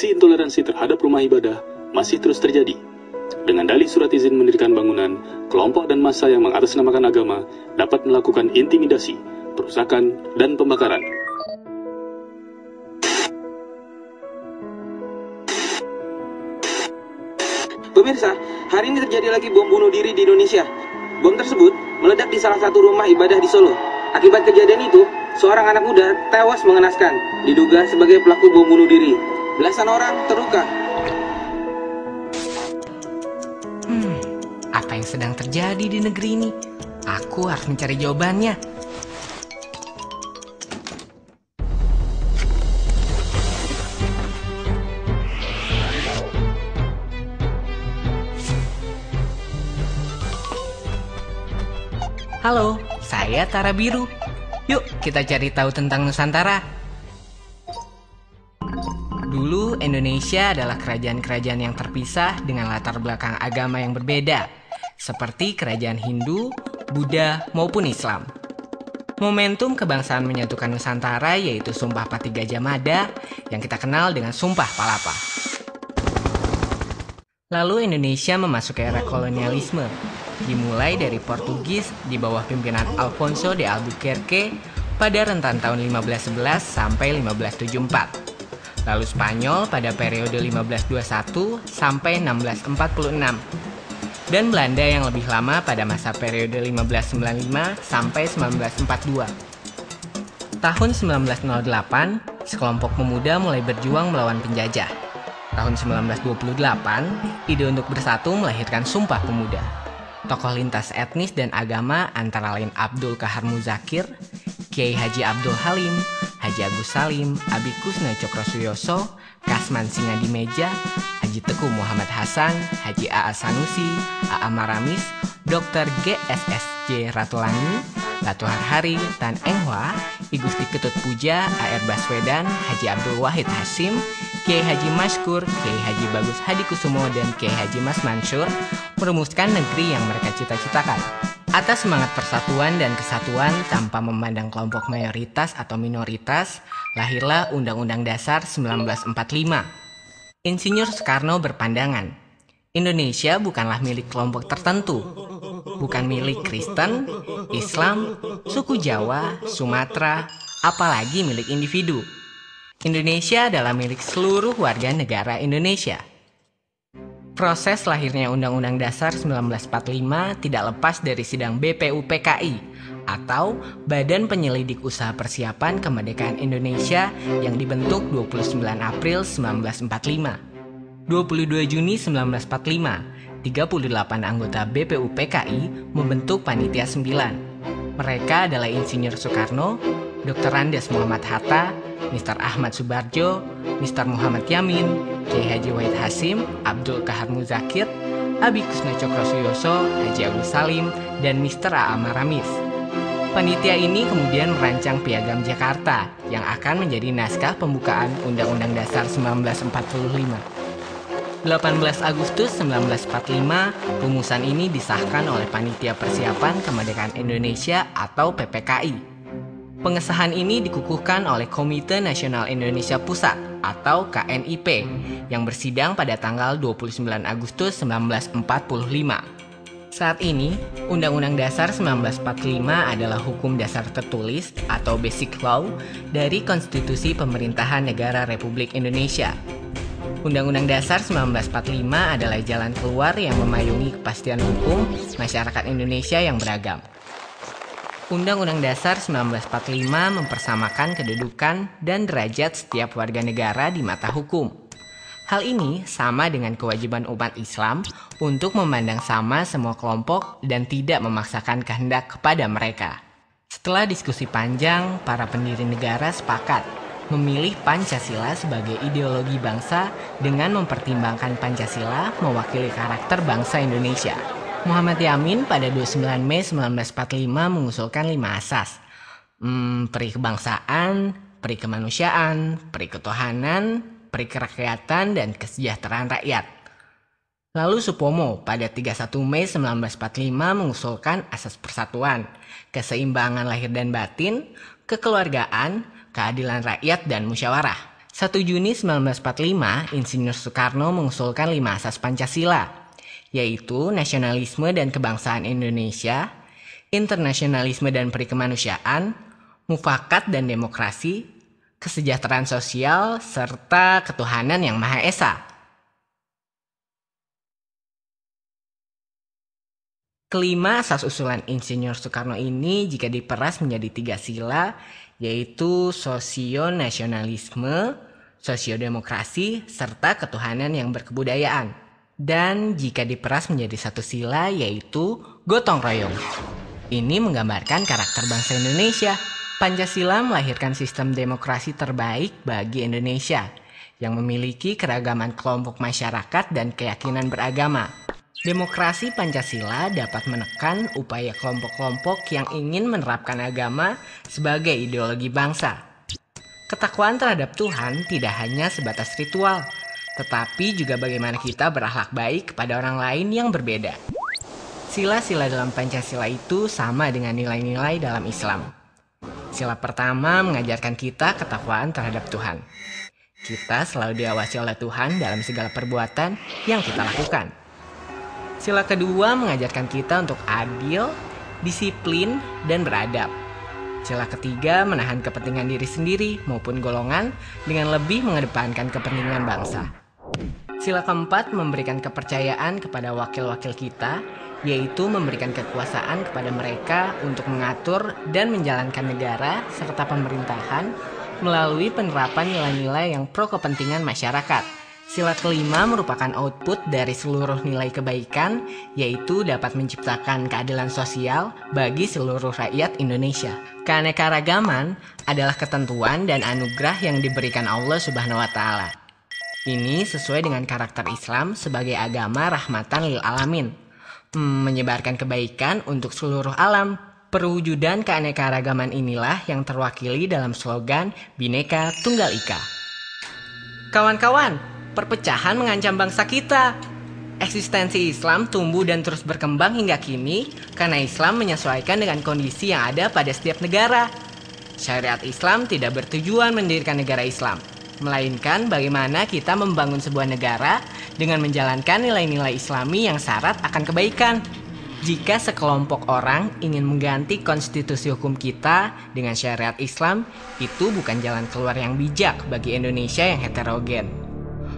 aksi intoleransi terhadap rumah ibadah masih terus terjadi. Dengan dalih surat izin mendirikan bangunan, kelompok dan massa yang mengatasnamakan agama dapat melakukan intimidasi, perusakan, dan pembakaran. Pemirsa, hari ini terjadi lagi bom bunuh diri di Indonesia. Bom tersebut meledak di salah satu rumah ibadah di Solo. Akibat kejadian itu, seorang anak muda tewas mengenaskan, diduga sebagai pelaku bom bunuh diri. Belasan orang terluka. Apa yang sedang terjadi di negeri ini? Aku harus mencari jawabannya. Halo, saya Tara Biru. Yuk kita cari tahu tentang Nusantara. Dulu Indonesia adalah kerajaan-kerajaan yang terpisah dengan latar belakang agama yang berbeda, seperti kerajaan Hindu, Buddha, maupun Islam. Momentum kebangsaan menyatukan Nusantara yaitu Sumpah Pati Gajah Mada yang kita kenal dengan Sumpah Palapa. Lalu Indonesia memasuki era kolonialisme, dimulai dari Portugis di bawah pimpinan Alfonso de Albuquerque pada rentan tahun 1511 sampai 1574. Lalu Spanyol pada periode 1521 sampai 1646. Dan Belanda yang lebih lama pada masa periode 1595 sampai 1942. Tahun 1908, sekelompok pemuda mulai berjuang melawan penjajah. Tahun 1928, ide untuk bersatu melahirkan Sumpah Pemuda. Tokoh lintas etnis dan agama antara lain Abdul Kahar Muzakir, Kiai Haji Abdul Halim, Haji Agus Salim, Abikus Cokrosuyoso, Kasman Singadimeja, Haji Teku Muhammad Hasan, Haji A.A. Sanusi, A.A. Maramis, Dr. G.S.S.J. Ratulangi, Latu Harhari, Tan Enghwa, I Gusti Ketut Puja, A.R. Baswedan, Haji Abdul Wahid Hasim, Kiai Haji Maskur, Kiai Haji Bagus Hadi Kusumo, dan Kiai Haji Mas Mansur merumuskan negeri yang mereka cita-citakan. Atas semangat persatuan dan kesatuan tanpa memandang kelompok mayoritas atau minoritas, lahirlah Undang-Undang Dasar 1945. Insinyur Soekarno berpandangan, Indonesia bukanlah milik kelompok tertentu, bukan milik Kristen, Islam, suku Jawa, Sumatera, apalagi milik individu. Indonesia adalah milik seluruh warga negara Indonesia. Proses lahirnya Undang-Undang Dasar 1945 tidak lepas dari sidang BPUPKI atau Badan Penyelidik Usaha Persiapan Kemerdekaan Indonesia yang dibentuk 29 April 1945. 22 Juni 1945, 38 anggota BPUPKI membentuk Panitia 9. Mereka adalah Insinyur Soekarno, Dr. Andes Muhammad Hatta, Mr. Ahmad Subarjo, Mr. Muhammad Yamin, Kiai Haji Wahid Hasim, Abdul Kahar Muzakir, Abikus Cokrosuyoso, Haji Agus Salim, dan Mr. A.A. Maramis. Panitia ini kemudian merancang Piagam Jakarta yang akan menjadi naskah pembukaan Undang-Undang Dasar 1945. 18 Agustus 1945, rumusan ini disahkan oleh Panitia Persiapan Kemerdekaan Indonesia atau PPKI. Pengesahan ini dikukuhkan oleh Komite Nasional Indonesia Pusat atau KNIP yang bersidang pada tanggal 29 Agustus 1945. Saat ini, Undang-Undang Dasar 1945 adalah hukum dasar tertulis atau Basic Law dari Konstitusi Pemerintahan Negara Republik Indonesia. Undang-Undang Dasar 1945 adalah jalan keluar yang memayungi kepastian hukum masyarakat Indonesia yang beragam. Undang-Undang Dasar 1945 mempersamakan kedudukan dan derajat setiap warga negara di mata hukum. Hal ini sama dengan kewajiban umat Islam untuk memandang sama semua kelompok dan tidak memaksakan kehendak kepada mereka. Setelah diskusi panjang, para pendiri negara sepakat memilih Pancasila sebagai ideologi bangsa dengan mempertimbangkan Pancasila mewakili karakter bangsa Indonesia. Muhammad Yamin pada 29 Mei 1945 mengusulkan 5 asas. Peri kebangsaan, peri kemanusiaan, peri ketuhanan, peri kerakyatan, dan kesejahteraan rakyat. Lalu Supomo pada 31 Mei 1945 mengusulkan asas persatuan, keseimbangan lahir dan batin, kekeluargaan, keadilan rakyat, dan musyawarah. 1 Juni 1945, Insinyur Soekarno mengusulkan 5 asas Pancasila, yaitu nasionalisme dan kebangsaan Indonesia, internasionalisme dan perikemanusiaan, mufakat dan demokrasi, kesejahteraan sosial, serta ketuhanan yang Maha Esa. Kelima asas usulan Insinyur Soekarno ini jika diperas menjadi 3 sila, yaitu sosionasionalisme, sosiodemokrasi, serta ketuhanan yang berkebudayaan. Dan jika diperas menjadi 1 sila, yaitu gotong royong. Ini menggambarkan karakter bangsa Indonesia. Pancasila melahirkan sistem demokrasi terbaik bagi Indonesia yang memiliki keragaman kelompok masyarakat dan keyakinan beragama. Demokrasi Pancasila dapat menekan upaya kelompok-kelompok yang ingin menerapkan agama sebagai ideologi bangsa. Ketakwaan terhadap Tuhan tidak hanya sebatas ritual, tetapi juga bagaimana kita berakhlak baik kepada orang lain yang berbeda. Sila-sila dalam Pancasila itu sama dengan nilai-nilai dalam Islam. Sila pertama mengajarkan kita ketakwaan terhadap Tuhan. Kita selalu diawasi oleh Tuhan dalam segala perbuatan yang kita lakukan. Sila kedua mengajarkan kita untuk adil, disiplin, dan beradab. Sila ketiga menahan kepentingan diri sendiri maupun golongan dengan lebih mengedepankan kepentingan bangsa. Sila keempat memberikan kepercayaan kepada wakil-wakil kita, yaitu memberikan kekuasaan kepada mereka untuk mengatur dan menjalankan negara serta pemerintahan melalui penerapan nilai-nilai yang pro kepentingan masyarakat. Sila kelima merupakan output dari seluruh nilai kebaikan, yaitu dapat menciptakan keadilan sosial bagi seluruh rakyat Indonesia. Keanekaragaman adalah ketentuan dan anugerah yang diberikan Allah Subhanahu wa Ta'ala. Ini sesuai dengan karakter Islam sebagai agama rahmatan lil alamin, menyebarkan kebaikan untuk seluruh alam. Perwujudan keanekaragaman inilah yang terwakili dalam slogan Bhinneka Tunggal Ika. Kawan-kawan, perpecahan mengancam bangsa kita. Eksistensi Islam tumbuh dan terus berkembang hingga kini karena Islam menyesuaikan dengan kondisi yang ada pada setiap negara. Syariat Islam tidak bertujuan mendirikan negara Islam, melainkan bagaimana kita membangun sebuah negara dengan menjalankan nilai-nilai Islami yang syarat akan kebaikan. Jika sekelompok orang ingin mengganti konstitusi hukum kita dengan syariat Islam, itu bukan jalan keluar yang bijak bagi Indonesia yang heterogen.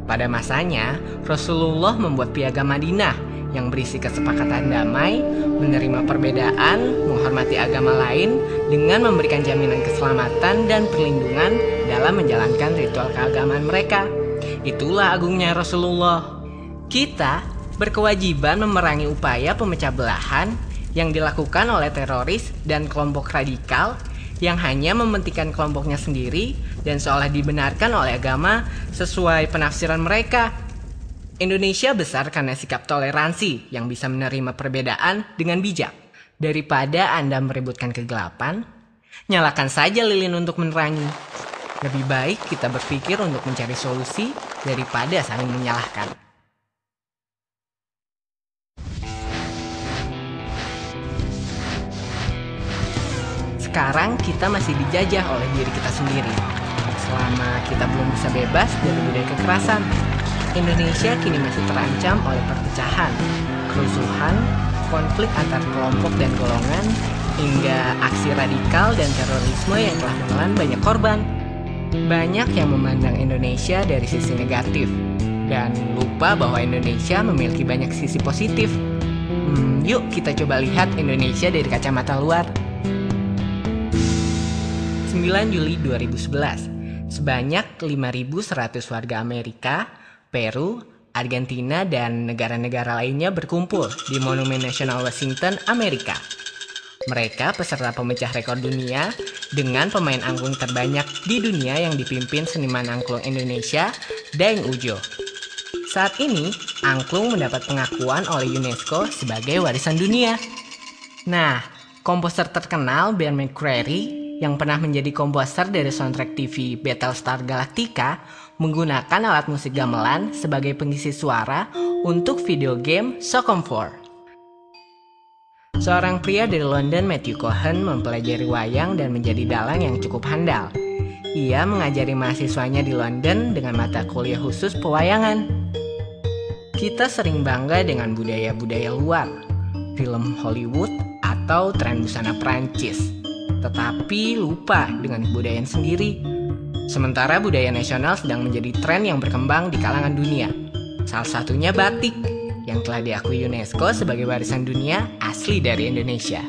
Pada masanya, Rasulullah membuat piagam Madinah yang berisi kesepakatan damai, menerima perbedaan, menghormati agama lain, dengan memberikan jaminan keselamatan dan perlindungan dalam menjalankan ritual keagamaan mereka. Itulah agungnya Rasulullah. Kita berkewajiban memerangi upaya pemecah belahan yang dilakukan oleh teroris dan kelompok radikal yang hanya mementingkan kelompoknya sendiri dan seolah dibenarkan oleh agama sesuai penafsiran mereka. Indonesia besar karena sikap toleransi yang bisa menerima perbedaan dengan bijak. Daripada Anda merebutkan kegelapan, nyalakan saja lilin untuk menerangi. Lebih baik kita berpikir untuk mencari solusi daripada saling menyalahkan. Sekarang kita masih dijajah oleh diri kita sendiri. Selama kita belum bisa bebas dari budaya kekerasan, Indonesia kini masih terancam oleh perpecahan, kerusuhan, konflik antar kelompok dan golongan, hingga aksi radikal dan terorisme yang telah menelan banyak korban. Banyak yang memandang Indonesia dari sisi negatif dan lupa bahwa Indonesia memiliki banyak sisi positif. Yuk kita coba lihat Indonesia dari kacamata luar. 9 Juli 2011, sebanyak 5.100 warga Amerika, Peru, Argentina, dan negara-negara lainnya berkumpul di Monumen Nasional Washington, Amerika. Mereka peserta pemecah rekor dunia dengan pemain angklung terbanyak di dunia yang dipimpin seniman angklung Indonesia, Daeng Ujo. Saat ini, angklung mendapat pengakuan oleh UNESCO sebagai warisan dunia. Nah, komposer terkenal Ben McCreary yang pernah menjadi komposer dari soundtrack TV Battlestar Galactica menggunakan alat musik gamelan sebagai pengisi suara untuk video game Socom 4. Seorang pria dari London, Matthew Cohen, mempelajari wayang dan menjadi dalang yang cukup handal. Ia mengajari mahasiswanya di London dengan mata kuliah khusus pewayangan. Kita sering bangga dengan budaya-budaya luar, film Hollywood atau tren busana Prancis, tetapi lupa dengan kebudayaan sendiri. Sementara budaya nasional sedang menjadi tren yang berkembang di kalangan dunia. Salah satunya batik, yang telah diakui UNESCO sebagai warisan dunia asli dari Indonesia.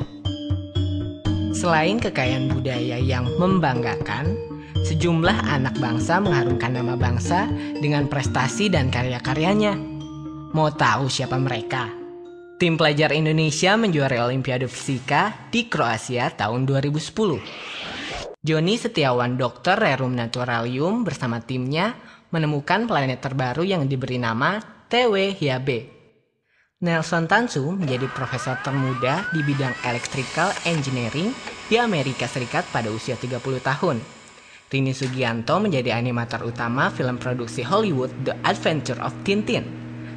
Selain kekayaan budaya yang membanggakan, sejumlah anak bangsa mengharumkan nama bangsa dengan prestasi dan karya-karyanya. Mau tahu siapa mereka? Tim pelajar Indonesia menjuarai Olimpiade Fisika di Kroasia tahun 2010. Joni Setiawan, dokter Rerum Naturalium bersama timnya menemukan planet terbaru yang diberi nama TW-Hyabe. Nelson Tansu menjadi profesor termuda di bidang Electrical Engineering di Amerika Serikat pada usia 30 tahun. Rini Sugianto menjadi animator utama film produksi Hollywood The Adventure of Tintin.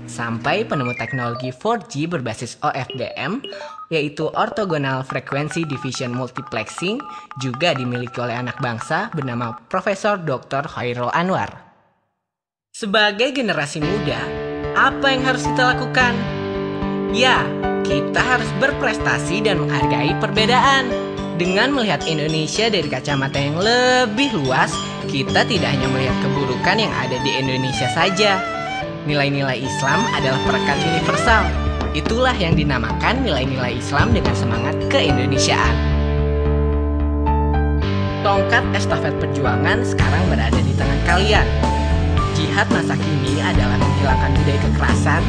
Sampai penemu teknologi 4G berbasis OFDM, yaitu Orthogonal Frequency Division Multiplexing, juga dimiliki oleh anak bangsa bernama Profesor Dr. Khairul Anwar. Sebagai generasi muda, apa yang harus kita lakukan? Ya, kita harus berprestasi dan menghargai perbedaan. Dengan melihat Indonesia dari kacamata yang lebih luas, kita tidak hanya melihat keburukan yang ada di Indonesia saja. Nilai-nilai Islam adalah perekat universal. Itulah yang dinamakan nilai-nilai Islam dengan semangat keindonesiaan. Tongkat estafet perjuangan sekarang berada di tangan kalian. Jihad masa kini adalah menghilangkan budaya kekerasan,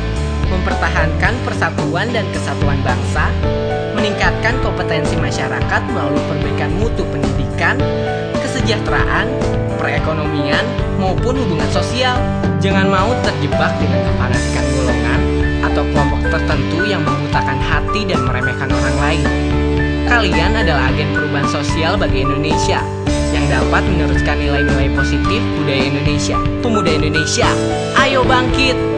mempertahankan persatuan dan kesatuan bangsa, meningkatkan kompetensi masyarakat melalui perbaikan mutu pendidikan, kesejahteraan, perekonomian, maupun hubungan sosial. Jangan mau terjebak dengan kefanatikan golongan atau kelompok tertentu yang membutakan hati dan meremehkan orang lain. Kalian adalah agen perubahan sosial bagi Indonesia yang dapat meneruskan nilai-nilai positif budaya Indonesia. Pemuda Indonesia, ayo bangkit!